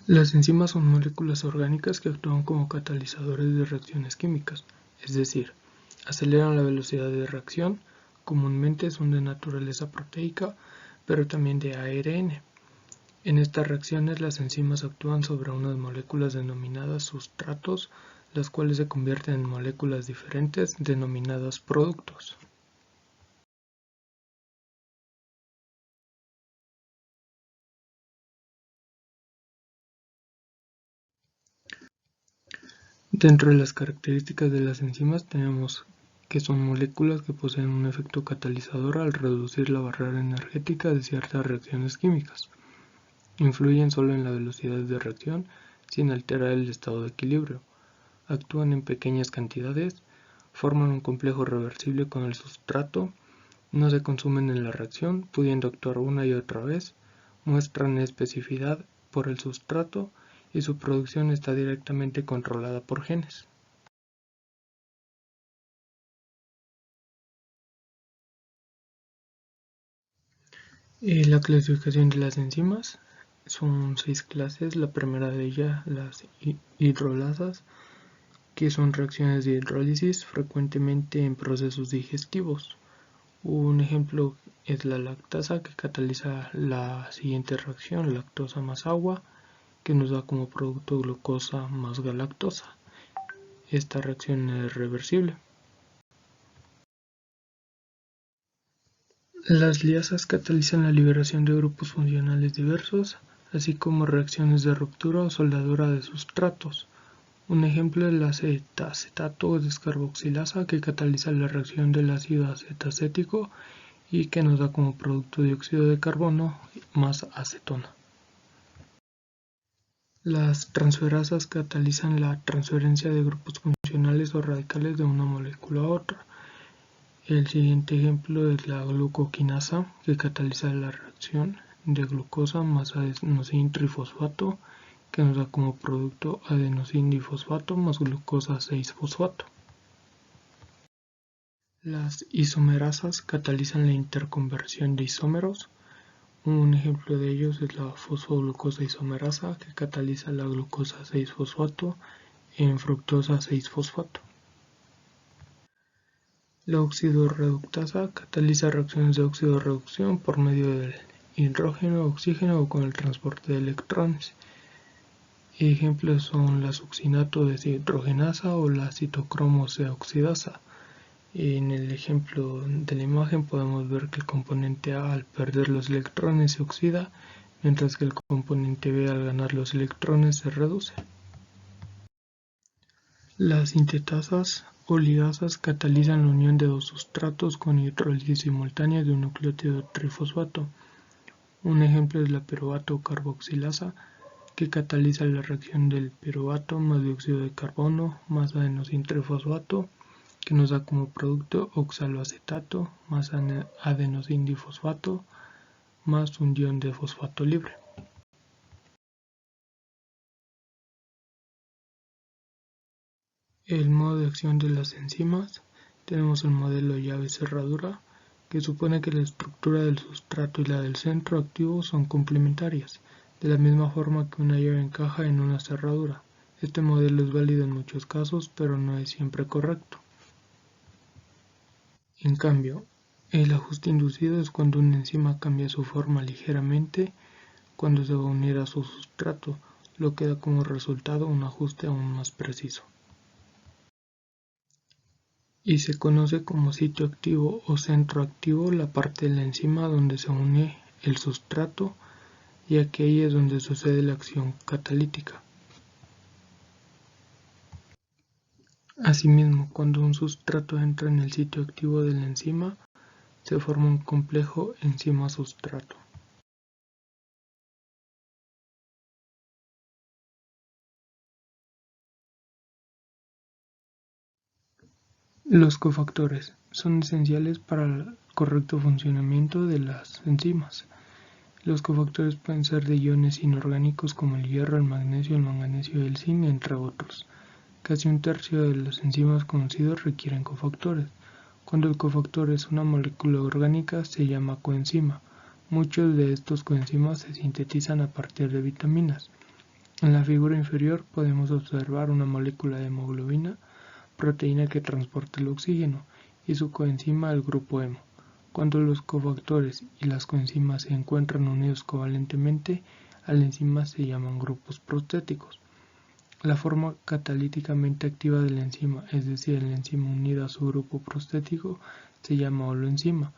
Las enzimas son moléculas orgánicas que actúan como catalizadores de reacciones químicas, es decir, aceleran la velocidad de reacción. Comúnmente son de naturaleza proteica, pero también de ARN. En estas reacciones las enzimas actúan sobre unas moléculas denominadas sustratos, las cuales se convierten en moléculas diferentes denominadas productos. Dentro de las características de las enzimas tenemos que son moléculas que poseen un efecto catalizador al reducir la barrera energética de ciertas reacciones químicas. Influyen solo en la velocidad de reacción sin alterar el estado de equilibrio. Actúan en pequeñas cantidades, forman un complejo reversible con el sustrato, no se consumen en la reacción, pudiendo actuar una y otra vez, muestran especificidad por el sustrato y su producción está directamente controlada por genes. La clasificación de las enzimas son 6 clases. La primera de ellas, las hidrolasas, que son reacciones de hidrólisis frecuentemente en procesos digestivos. Un ejemplo es la lactasa, que cataliza la siguiente reacción: lactosa más agua, que nos da como producto glucosa más galactosa. Esta reacción es reversible. Las liasas catalizan la liberación de grupos funcionales diversos, así como reacciones de ruptura o soldadura de sustratos. Un ejemplo es la acetato descarboxilasa, que cataliza la reacción del ácido acetacético y que nos da como producto dióxido de carbono más acetona. Las transferasas catalizan la transferencia de grupos funcionales o radicales de una molécula a otra. El siguiente ejemplo es la glucoquinasa, que cataliza la reacción de glucosa más adenosín trifosfato, que nos da como producto adenosín difosfato más glucosa 6-fosfato. Las isomerasas catalizan la interconversión de isómeros. Un ejemplo de ellos es la fosfoglucosa isomerasa, que cataliza la glucosa 6-fosfato en fructosa 6-fosfato. La oxidorreductasa cataliza reacciones de oxidorreducción por medio del hidrógeno, oxígeno o con el transporte de electrones. Ejemplos son la succinato deshidrogenasa o la citocromo C oxidasa. En el ejemplo de la imagen podemos ver que el componente A, al perder los electrones, se oxida, mientras que el componente B, al ganar los electrones, se reduce. Las sintetasas o ligasas catalizan la unión de dos sustratos con hidrólisis simultánea de un nucleótido trifosfato. Un ejemplo es la piruvato carboxilasa, que cataliza la reacción del piruvato más dióxido de carbono más adenosín trifosfato, que nos da como producto oxaloacetato más adenosín difosfato más un ion de fosfato libre. El modo de acción de las enzimas: tenemos el modelo llave-cerradura, que supone que la estructura del sustrato y la del centro activo son complementarias, de la misma forma que una llave encaja en una cerradura. Este modelo es válido en muchos casos, pero no es siempre correcto. En cambio, el ajuste inducido es cuando una enzima cambia su forma ligeramente cuando se va a unir a su sustrato, lo que da como resultado un ajuste aún más preciso. Y se conoce como sitio activo o centro activo la parte de la enzima donde se une el sustrato, ya que ahí es donde sucede la acción catalítica. Asimismo, cuando un sustrato entra en el sitio activo de la enzima, se forma un complejo enzima-sustrato. Los cofactores son esenciales para el correcto funcionamiento de las enzimas. Los cofactores pueden ser de iones inorgánicos como el hierro, el magnesio, el manganeso y el zinc, entre otros. Casi un tercio de las enzimas conocidas requieren cofactores. Cuando el cofactor es una molécula orgánica, se llama coenzima. Muchos de estos coenzimas se sintetizan a partir de vitaminas. En la figura inferior podemos observar una molécula de hemoglobina, proteína que transporta el oxígeno, y su coenzima, el grupo hemo. Cuando los cofactores y las coenzimas se encuentran unidos covalentemente, a la enzima se llaman grupos prostéticos. La forma catalíticamente activa de la enzima, es decir, la enzima unida a su grupo prostético, se llama holoenzima,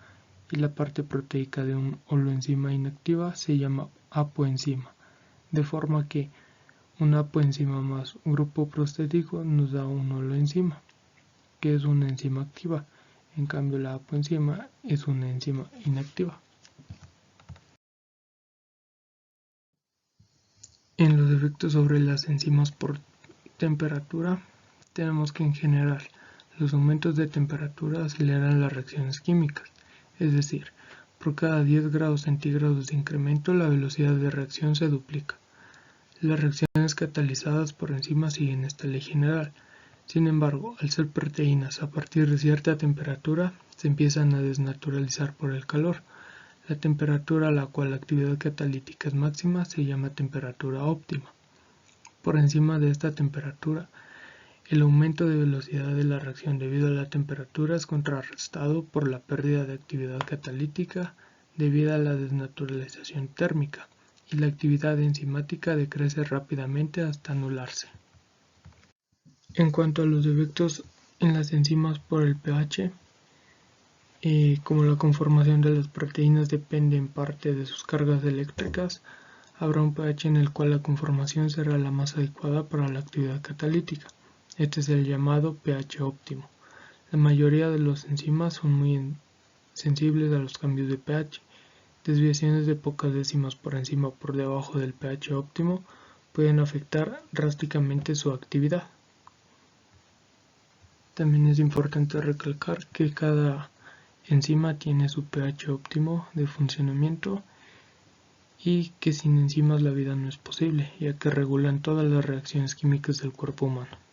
y la parte proteica de una holoenzima inactiva se llama apoenzima, de forma que una apoenzima más un grupo prostético nos da una holoenzima, que es una enzima activa. En cambio, la apoenzima es una enzima inactiva. En los efectos sobre las enzimas por temperatura, tenemos que en general los aumentos de temperatura aceleran las reacciones químicas, es decir, por cada 10 grados centígrados de incremento la velocidad de reacción se duplica. Las reacciones catalizadas por enzimas siguen esta ley general. Sin embargo, al ser proteínas a partir de cierta temperatura, se empiezan a desnaturalizar por el calor. La temperatura a la cual la actividad catalítica es máxima se llama temperatura óptima. Por encima de esta temperatura, el aumento de velocidad de la reacción debido a la temperatura es contrarrestado por la pérdida de actividad catalítica debido a la desnaturalización térmica, y la actividad enzimática decrece rápidamente hasta anularse. En cuanto a los efectos en las enzimas por el pH, como la conformación de las proteínas depende en parte de sus cargas eléctricas, habrá un pH en el cual la conformación será la más adecuada para la actividad catalítica. Este es el llamado pH óptimo. La mayoría de las enzimas son muy sensibles a los cambios de pH. Desviaciones de pocas décimas por encima o por debajo del pH óptimo pueden afectar drásticamente su actividad. También es importante recalcar que cada enzima tiene su pH óptimo de funcionamiento y que sin enzimas la vida no es posible, ya que regulan todas las reacciones químicas del cuerpo humano.